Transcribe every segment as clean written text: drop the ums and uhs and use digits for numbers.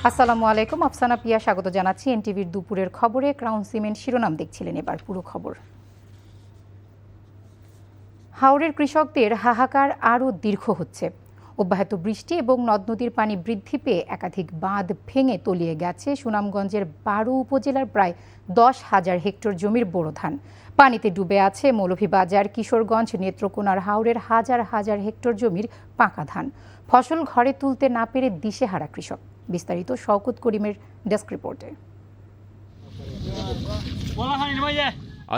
আসসালামু আলাইকুম, আফসানা পিয়া স্বাগত জানাচ্ছি এনটিভির দুপুরের খবরে। ক্রাউন সিমেন্ট শিরোনাম দেখছিলেন, এবার পুরো খবর। হাওরের কৃষকদের হাহাকার আরও দীর্ঘ হচ্ছে। অব্যাহত বৃষ্টি এবং নদ নদীর পানি বৃদ্ধি পেয়ে একাধিক বাঁধ ভেঙে তলিয়ে গেছে সুনামগঞ্জের ১২ উপজেলার প্রায় ১০,০০০ হেক্টর জমির বোরো ধান। পানিতে ডুবে আছে মৌলভীবাজার, কিশোরগঞ্জ, নেত্রকোনার হাওরের হাজার হাজার হেক্টর জমির পাকা ধান। ফসল ঘরে তুলতে না পেরে দিশেহারা কৃষক। বিস্তারিত শওকত করিমের ডেস্ক রিপোর্টে।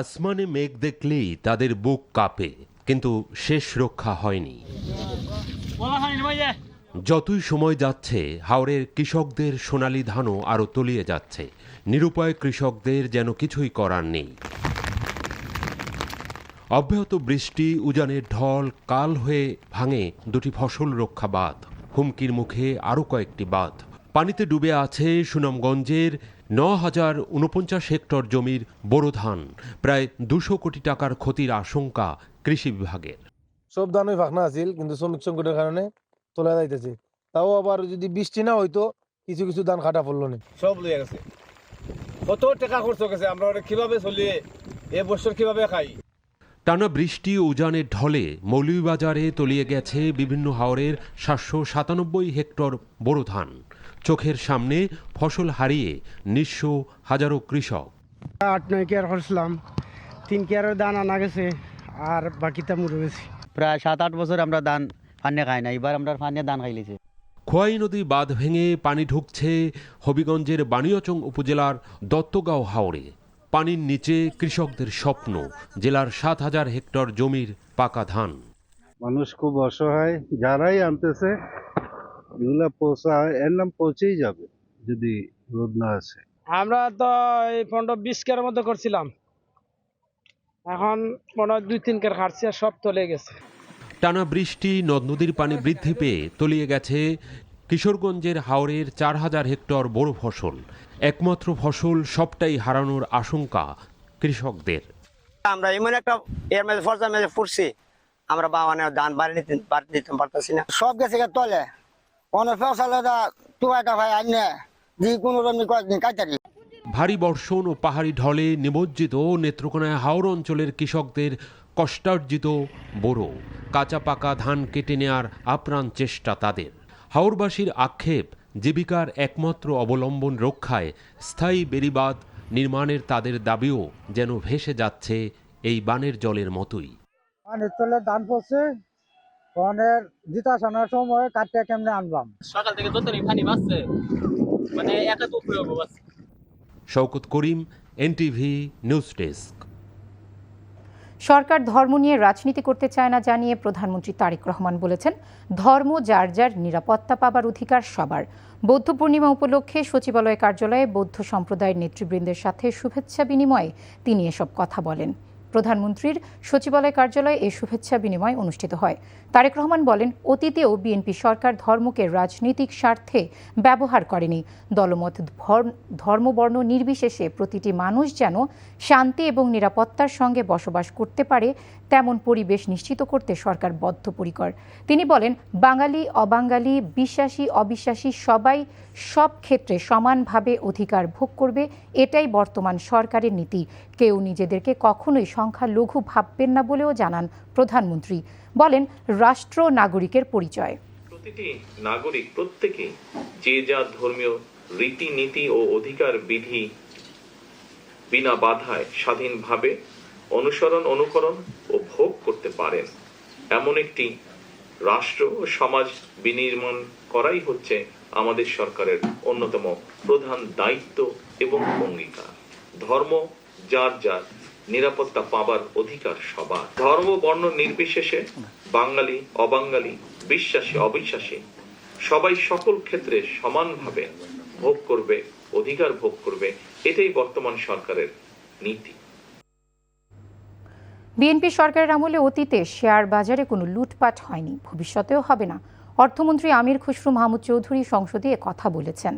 আসমানে মেঘ দেখলেই তাদের বুক কাঁপে, কিন্তু শেষ রক্ষা হয়নি। যতই সময় যাচ্ছে হাওরের কৃষকদের সোনালী ধানও আরও তলিয়ে যাচ্ছে। নিরুপায় কৃষকদের যেন কিছুই করার নেই। অব্যাহত বৃষ্টি, উজানের ঢল কাল হয়ে ভাঙে দুটি ফসল রক্ষা বাঁধ। হুমকির মুখে আরও কয়েকটি বাঁধ। পানিতে ডুবে আছে সুনামগঞ্জের ৯,০৪৯ হেক্টর জমির বোরো ধান। প্রায় ২০০ কোটি টাকার ক্ষতির আশঙ্কা কৃষি বিভাগের। সব ধানই ফাঁকনা আছিল, কিন্তু শ্রমিক সংকটের কারণে তোলা যাইতেছে। তাও আবার যদি বৃষ্টি না হইতো কিছু কিছু ধান কাটা পড়লো না, সব লইয়া গেছে। কত টাকা খরচ গেছে, আমরা কিভাবে চলি, এ বছর কিভাবে খাই। টানা বৃষ্টি ও উজানের ঢলে মৌলভীবাজারে তলিয়ে গেছে বিভিন্ন হাওরের ৭৯৭ হেক্টর বোরো ধান। চোখের সামনে ফসল হারিয়ে নিঃস্ব হাজারো কৃষক। ৮-৯ কেয়ার করছিলাম, ৩ কেয়ারের ধান আনা গেছে, আর বাকিটা মরে গেছে। প্রায় ৭-৮ বছর আমরা ধান ফান্নে খাই না, এবার আমরা ফান্নে ধান খাইলেছি। খোয়াই নদী বাঁধ ভেঙে পানি ঢুকছে হবিগঞ্জের বানিয়াচং উপজেলার দত্তগাঁও হাওরে। পানির নিচে কৃষকদের স্বপ্ন, জেলার ৭,০০০ হেক্টর জমির পাকা ধান। মানুষ খুব অসহায়, যারাই আনতেছে এগুলা পচা, এর নাম পচেই যাবে যদি রোদ না আসে। আমরা তো এই ১৫-২০ কেয়ারের মতো করছিলাম, এখন ২-৩ কেয়ার খাটছি, আর সব তলে গেছে। টানা বৃষ্টি, নদ নদীর পানি বৃদ্ধি পেয়ে তলিয়ে গেছে কিশোরগঞ্জের হাওরের ৪,০০০ হেক্টর বড় ফসল। একমাত্র ফসল সবটাই হারানোর আশঙ্কা কৃষকদের। আমরা এমন একটা এর মধ্যে ফসল মেঝে ফুটছি, আমরা বাবানে ধান বাড়ি দিতে পারতেছি না, সব গেছে তলে। অনেক ফসল তুয়াটা ভাই আনে যে কোনো কয়েকদিন কাটারি। ভারী বর্ষণ ও পাহাড়ি ঢলে নিমজ্জিত নেত্রকোনায় হাওর অঞ্চলের কৃষকদের কষ্টার্জিত বোরো, কাঁচা পাকা ধান কেটে নেয়ার আপ্রাণ চেষ্টা তাদের। হাওরবাসীর আক্ষেপ, জীবিকার একমাত্র অবলম্বন রক্ষায় স্থায়ী বেড়িবাঁধ নির্মাণের তাদের দাবিও যেন ভেসে যাচ্ছে এই বানের জলের মতোই। ধান পড়ছে, জিতাশানোর সময় কাটতে কেমনে আনবাম। সকাল থেকে যতই পানি বাঁচছে, মানে একা তো উপরে বাঁচছে। শওকত করিম, এনটিভি নিউজ ডেস্ক। সরকার ধর্ম নিয়ে রাজনীতি করতে চায় না জানিয়ে প্রধানমন্ত্রী তারেক রহমান বলেছেন, ধর্ম যার যার, নিরাপত্তা পাবার অধিকার সবার। বৌদ্ধ পূর্ণিমা উপলক্ষে সচিবালয় কার্যালয়ে বৌদ্ধ সম্প্রদায়ের নেতৃবৃন্দের সাথে শুভেচ্ছা বিনিময়ে তিনি এসব কথা বলেন। প্রধানমন্ত্রীর সচিবালয় কার্যালয়ে এই শুভেচ্ছা বিনিময় অনুষ্ঠিত হয়। তারেক রহমান বলেন, অতীতেও বিএনপি সরকার ধর্মকে রাজনৈতিক স্বার্থে ব্যবহার করেনি। দলমত, ধর্মবর্ণ নির্বিশেষে প্রতিটি মানুষ যেন শান্তি এবং নিরাপত্তার সঙ্গে বসবাস করতে পারে, তেমন পরিবেশ নিশ্চিত করতে সরকার বদ্ধপরিকর। তিনি বলেন, বাঙালি অবাঙালি, বিশ্বাসী অবিশ্বাসী সবাই সব ক্ষেত্রে সমানভাবে অধিকার ভোগ করবে, এটাই বর্তমান সরকারের নীতি। কেউ নিজেদেরকে কখনোই সংখ্যালঘু ভাববেন না বলেও জানান প্রধানমন্ত্রী। বলেন, রাষ্ট্র নাগরিকের পরিচয়। প্রতিটি নাগরিক প্রত্যেকেই যে যা ধর্মীয় রীতিনীতি ও অধিকার বিধি বিনা বাধায় স্বাধীনভাবে অনুসরণ, অনুকরণ ও ভোগ করতে পারেন। এমন একটি রাষ্ট্র ও সমাজ বিনির্মাণ করাই হচ্ছে আমাদের সরকারের অন্যতম প্রধান দায়িত্ব এবং অঙ্গীকার। ধর্ম যার যার, নিরাপত্তা পাবার অধিকার সবার। ধর্ম বর্ণ নির্বিশেষে বাঙালি অবাঙালি, বিশ্বাসী অবিশ্বাসী সবাই সকল ক্ষেত্রে সমানভাবে ভোগ করবে, অধিকার ভোগ করবে, এটাই বর্তমান সরকারের নীতি। বিএনপি সরকারের আমলে অতীতে শেয়ার বাজারে কোনো লুটপাট হয়নি, ভবিষ্যতেও হবে না। অর্থমন্ত্রী আমির খুসরু মাহমুদ চৌধুরী সংসদে কথা বলেছেন।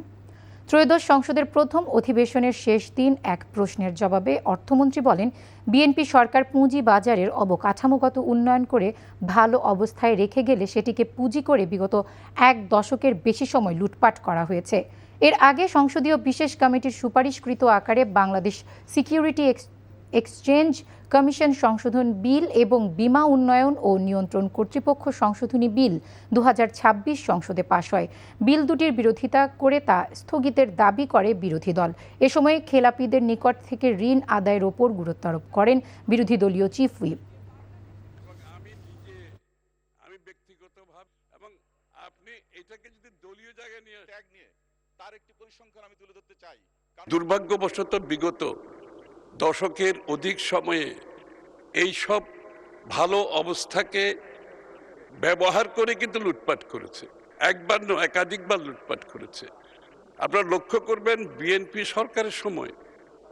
ত্রয়োদশ সংসদের প্রথম অধিবেশনের শেষ দিন এক প্রশ্নের জবাবে অর্থমন্ত্রী বলেন, বিএনপি সরকার পুঁজি বাজারের অবকাঠামোগত উন্নয়ন করে ভালো অবস্থায় রেখে গেলে সেটিকে পুঁজি করে বিগত 1 দশকের বেশি সময় লুটপাট করা হয়েছে। এর আগে সংসদীয় বিশেষ কমিটির সুপারিশকৃত আকারে বাংলাদেশ সিকিউরিটি এক্সচেঞ্জ কমিশন সংশোধন বিল এবং বীমা উন্নয়ন ও নিয়ন্ত্রণ কর্তৃপক্ষ সংশোধনী বিল 2026 সংসদে পাশ হয়। বিল দুটির বিরোধিতা করে তা স্থগিতের দাবি করে বিরোধী দল। এ সময় খেলাপিদের নিকট থেকে ঋণ আদায়ের ওপর গুরুত্ব আরোপ করেন বিরোধী দলীয় চিফ হুইপ। আমি ব্যক্তিগতভাবে এবং আপনি এটাকে যদি দলীয় জায়গায় নিয়ে তার একটি পরিসংখ্যান আমি তুলে ধরতে চাই। দুর্ভাগ্যবশত বিগত দশকের অধিক সময়ে এই সব ভালো অবস্থাকে ব্যবহার করে কিন্তু লুটপাট করেছে, একবার নয় একাধিকবার লুটপাট করেছে। আপনারা লক্ষ্য করবেন বিএনপি সরকারের সময়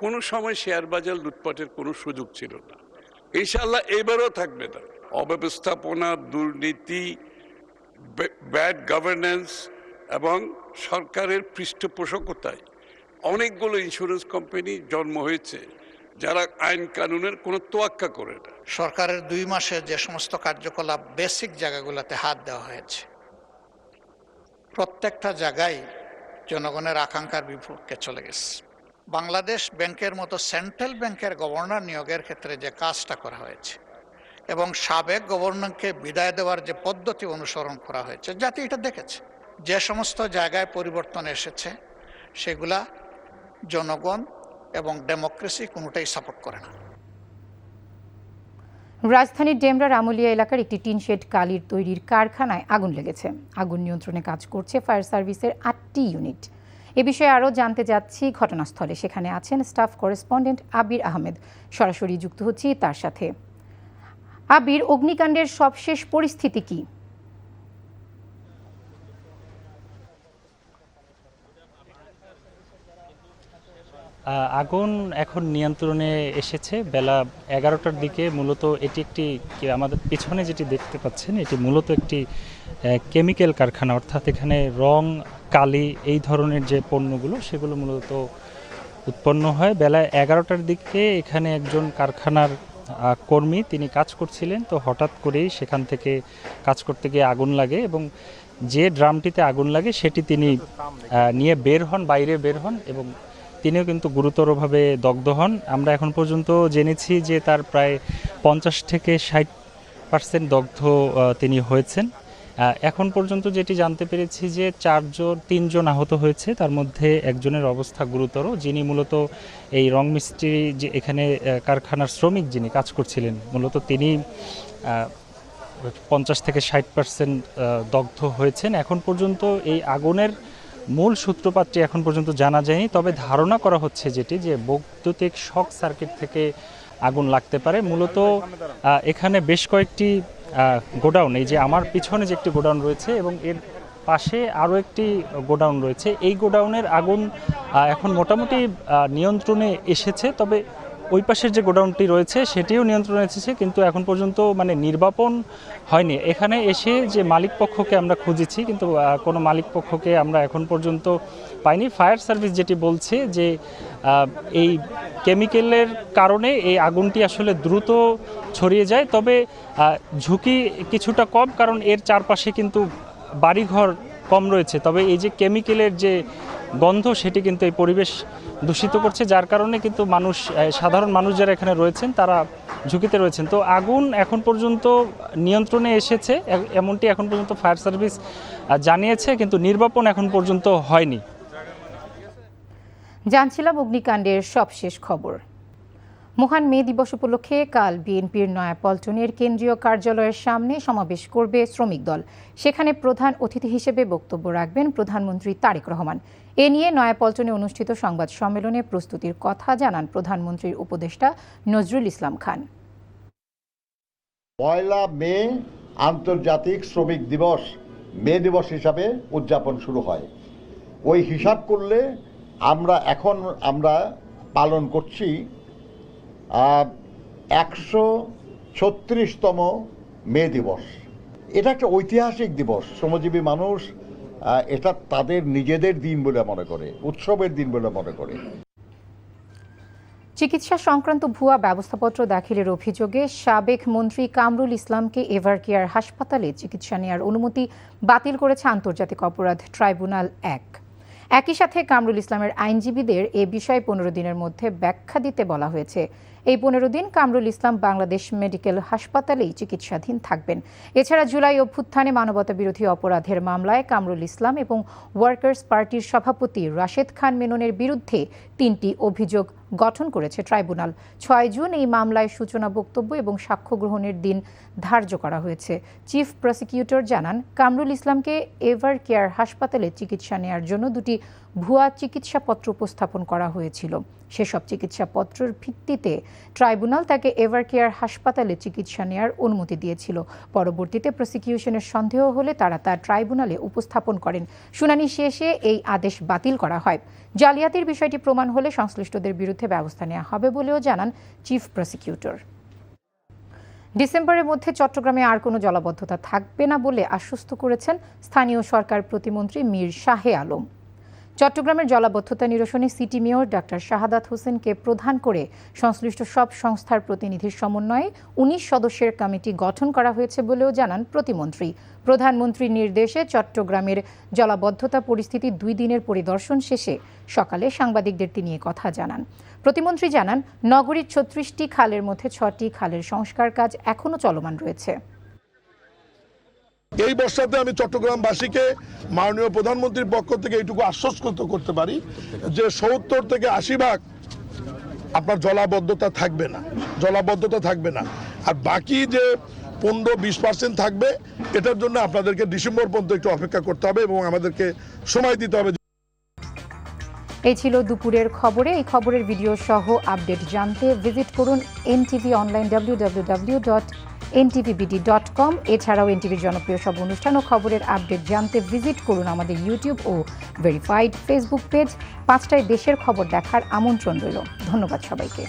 কোনো সময় শেয়ার বাজার লুটপাটের কোনো সুযোগ ছিল না, ইনশাআল্লাহ এবারও থাকবে না। অব্যবস্থাপনা, দুর্নীতি, ব্যাড গভর্নেন্স এবং সরকারের পৃষ্ঠপোষকতায় অনেকগুলো ইন্স্যুরেন্স কোম্পানি জন্ম হয়েছে যারা আইন কানুনের কোনো তোয়াক্কা করে না। সরকারের 2 মাসে যে সমস্ত কার্যকলাপ বেসিক জায়গাগুলোতে হাত দেওয়া হয়েছে, প্রত্যেকটা জায়গায় জনগণের আকাঙ্ক্ষার বিপক্ষে চলে গেছে। বাংলাদেশ ব্যাংকের মতো সেন্ট্রাল ব্যাংকের গভর্নর নিয়োগের ক্ষেত্রে যে কাজটা করা হয়েছে এবং সাবেক গভর্নরকে বিদায় দেওয়ার যে পদ্ধতি অনুসরণ করা হয়েছে, জাতি এটা দেখেছে। যে সমস্ত জায়গায় পরিবর্তন এসেছে সেগুলা জনগণ এবং ডেমোক্রেসি কোনোটাই সাপোর্ট করে না। রাজধানীর ডেমরার আমলিয়া এলাকার একটি টিন শেড কালির তৈরির কারখানায় আগুন লেগেছে। আগুন নিয়ন্ত্রণে কাজ করছে ফায়ার সার্ভিসের 8টি ইউনিট। এ বিষয়ে আরও জানতে যাচ্ছি ঘটনাস্থলে। সেখানে আছেন স্টাফ করেসপন্ডেন্ট আবির আহমেদ। সরাসরি যুক্ত হচ্ছি তার সাথে। আবির, অগ্নিকাণ্ডের সবশেষ পরিস্থিতি কি? আগুন এখন নিয়ন্ত্রণে এসেছে বেলা 11টার দিকে। মূলত এটি একটি আমাদের পিছনে যেটি দেখতে পাচ্ছেন এটি মূলত একটি কেমিক্যাল কারখানা, অর্থাৎ এখানে রং, কালি এই ধরনের যে পণ্যগুলো সেগুলো মূলত উৎপন্ন হয়। বেলা 11টার দিকে এখানে একজন কারখানার কর্মী তিনি কাজ করছিলেন, তো হঠাৎ করেই সেখান থেকে কাজ করতে গিয়ে আগুন লাগে এবং যে ড্রামটিতে আগুন লাগে সেটি তিনি নিয়ে বাইরে বের হন এবং তিনিও কিন্তু গুরুতরভাবে দগ্ধ হন। আমরা এখন পর্যন্ত জেনেছি যে তার প্রায় 50 থেকে 60% দগ্ধ তিনি হয়েছেন। এখন পর্যন্ত যেটি জানতে পেরেছি যে 3জন আহত হয়েছে, তার মধ্যে একজনের অবস্থা গুরুতর, যিনি মূলত এই রং মিস্ত্রি যে এখানে কারখানার শ্রমিক যিনি কাজ করছিলেন মূলত তিনি 50 থেকে 60% দগ্ধ হয়েছেন। এখন পর্যন্ত এই আগুনের মূল সূত্রপাতটি এখন পর্যন্ত জানা যায়নি, তবে ধারণা করা হচ্ছে যেটি যে বৈদ্যুতিক শক সার্কিট থেকে আগুন লাগতে পারে। মূলত এখানে বেশ কয়েকটি গোডাউন, এই যে আমার পিছনে যে একটি গোডাউন রয়েছে এবং এর পাশে আরও একটি গোডাউন রয়েছে, এই গোডাউনের আগুন এখন মোটামুটি নিয়ন্ত্রণে এসেছে, তবে ওই পাশের যে গোডাউনটি রয়েছে সেটিও নিয়ন্ত্রণে এসেছে, কিন্তু এখন পর্যন্ত নির্বাপন হয়নি। এখানে এসে যে মালিক পক্ষকে আমরা খুঁজেছি কিন্তু কোনো মালিক পক্ষকে আমরা এখন পর্যন্ত পাইনি। ফায়ার সার্ভিস যেটি বলছে যে এই কেমিক্যালের কারণে এই আগুনটি আসলে দ্রুত ছড়িয়ে যায়, তবে ঝুঁকি কিছুটা কম, কারণ এর চারপাশে কিন্তু বাড়িঘর কম রয়েছে। তবে এই যে কেমিক্যালের যে গন্ধ সেটি কিন্তু এই পরিবেশ দূষিত করছে, যার কারণে কিন্তু সাধারণ মানুষ যারা এখানে রয়েছেন তারা ঝুঁকিতে রয়েছেন। তো আগুন এখন পর্যন্ত নিয়ন্ত্রণে এসেছে এমনটি এখন পর্যন্ত ফায়ার সার্ভিস জানিয়েছে, কিন্তু নির্বাপন এখন পর্যন্ত হয়নি। জানছিলাম অগ্নিকাণ্ডের সবশেষ খবর। মহান মে দিবস উপলক্ষে কাল বিএনপির নয়াপল্টনের কেন্দ্রীয় কার্যালয়ের সামনে সমাবেশ করবে শ্রমিক দল। সেখানে প্রধান অতিথি হিসেবে বক্তব্য রাখবেন প্রধানমন্ত্রী তারেক রহমান। এ নিয়ে নয়াপল্টনে অনুষ্ঠিত সংবাদ সম্মেলনে প্রস্তুতির কথা জানান প্রধানমন্ত্রীর উপদেষ্টা নজরুল ইসলাম খান। 1 মে আন্তর্জাতিক শ্রমিক দিবস মে দিবস হিসাবে উদযাপন শুরু হয়। ওই হিসাব করলে আমরা পালন করছি 136তম মে দিবস। এটা একটা ঐতিহাসিক দিবস। শ্রমজীবী মানুষ এটা তাদের নিজেদের দিন বলে মনে করে, উৎসবের দিন বলে মনে করে। চিকিৎসা সংক্রান্ত ভুয়া ব্যবস্থাপত্র দাখিলের অভিযোগে সাবেক মন্ত্রী কামরুল ইসলামকে এভারকেয়ার হাসপাতালে চিকিৎসা নেওয়ার অনুমতি বাতিল করেছে আন্তর্জাতিক অপরাধ ট্রাইব্যুনাল 1। একই সাথে কামরুল ইসলামের আইনজীবীদের এ বিষয়ে 15 দিনের মধ্যে ব্যাখ্যা দিতে বলা হয়েছে। এই 15 দিন কামরুল ইসলাম বাংলাদেশ মেডিকেল হাসপাতালেই চিকিৎসাধীন থাকবেন। এছাড়া জুলাই অভ্যুত্থানে মানবতাবিরোধী অপরাধের মামলায় কামরুল ইসলাম এবং ওয়ার্কার্স পার্টির সভাপতি রাশেদ খান মেননের বিরুদ্ধে 3টি অভিযোগ গঠন করেছে ট্রাইব্যুনাল। 6 জুন এই মামলায় সূচনা বক্তব্য এবং সাক্ষ্য গ্রহণের দিন ধার্য করা হয়েছে। চিফ প্রসিকিউটর জানান, কামরুল ইসলামকে এভার কেয়ার হাসপাতালে চিকিৎসা নেওয়ার জন্য 2টি ভুয়া চিকিৎসাপত্র উপস্থাপন করা হয়েছিল। সেসব চিকিৎসাপত্রের ভিত্তিতে ট্রাইব্যুনাল তাকে এভার কেয়ার হাসপাতালে চিকিৎসা নেওয়ার অনুমতি দিয়েছিল। পরবর্তীতে প্রসিকিউশনের সন্দেহ হলে তারা তা ট্রাইব্যুনালে উপস্থাপন করেন। শুনানি শেষে এই আদেশ বাতিল করা হয়। জালিয়াতির বিষয়টি প্রমাণ হলে সংশ্লিষ্টদের বিরুদ্ধে ব্যবস্থা নেওয়া হবে বলেও জানান চিফ প্রসিকিউটর। ডিসেম্বরের মধ্যে চট্টগ্রামে আর কোনো জলাবদ্ধতা থাকবে না বলে আশ্বস্ত করেছেন স্থানীয় সরকার প্রতিমন্ত্রী মীর শাহে আলম। চট্টগ্রামের জলাবদ্ধতা নিরসনে সিটি মেয়র ডাক্তার শাহাদাত হোসেনকে প্রধান করে সংশ্লিষ্ট সব সংস্থার প্রতিনিধির সমন্বয়ে 19 সদস্যের কমিটি গঠন করা হয়েছে বলেও জানান প্রতিমন্ত্রী। প্রধানমন্ত্রীর নির্দেশে চট্টগ্রামের জলাবদ্ধতা পরিস্থিতি 2 দিনের পরিদর্শন শেষে সকালে সাংবাদিকদের তিনি এ কথা জানান। প্রতিমন্ত্রী জানান, নগরীর 36টি খালের মধ্যে 6টি খালের সংস্কার কাজ এখনো চলমান রয়েছে। এই বর্ষাতে আমি চট্টগ্রামবাসীকে মাননীয় প্রধানমন্ত্রীর পক্ষ থেকে এইটুকু আশ্বস্ত করতে পারি যে 70 থেকে 80% আপনার জলাবদ্ধতা থাকবে না। আর বাকি যে 15-20% থাকবে, এটার জন্য আপনাদেরকে ডিসেম্বর পর্যন্ত একটু অপেক্ষা করতে হবে এবং আমাদেরকে সময় দিতে হবে। এই ছিল দুপুরের খবরে। এই খবরের ভিডিও সহ আপডেট জানতে ভিজিট করুন NTV অনলাইন www.ntvbd.com। এছাড়াও এনটিভির জনপ্রিয় সব অনুষ্ঠান ও খবরের আপডেট জানতে ভিজিট করুন আমাদের ইউটিউব ও ভেরিফাইড ফেসবুক পেজ। 5টায় দেশের খবর দেখার আমন্ত্রণ রইল। ধন্যবাদ সবাইকে।